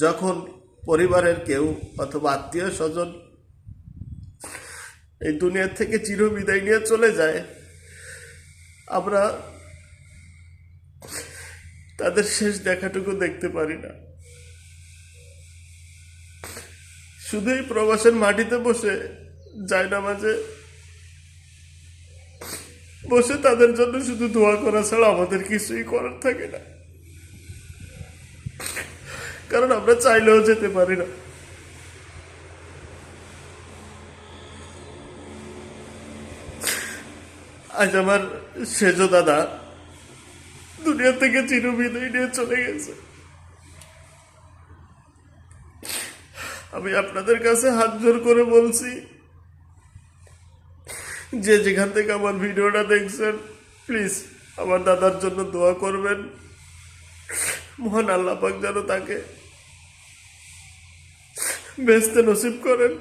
যখন পরিবারের কেউ অথবা আত্মীয় স্বজন এই দুনিয়া থেকে চিরবিদায় নিয়ে চলে যায়, আমরা তাদের শেষ দেখাটুকু দেখতে পারি না। শুধু এই প্রবাসের মাটিতে বসে জায়নামাজে বসে তাদের জন্য শুধু দোয়া করা ছাড়া আমাদের কিছুই করার থাকে না, কারণ আমরা চাইলেও যেতে পারি না। আজ আমার সেজ দাদা দুনিয়া থেকে চিরবিদায় নিয়ে চলে গেছে। আমি আপনাদের কাছে হাত জোর করে বলছি, যে যেখান থেকে আমার ভিডিওটা দেখছেন, প্লিজ আমার দাদার জন্য দোয়া করবেন। মহান আল্লাহ পাক যেন তাকে বেহেশতে নসিব করেন।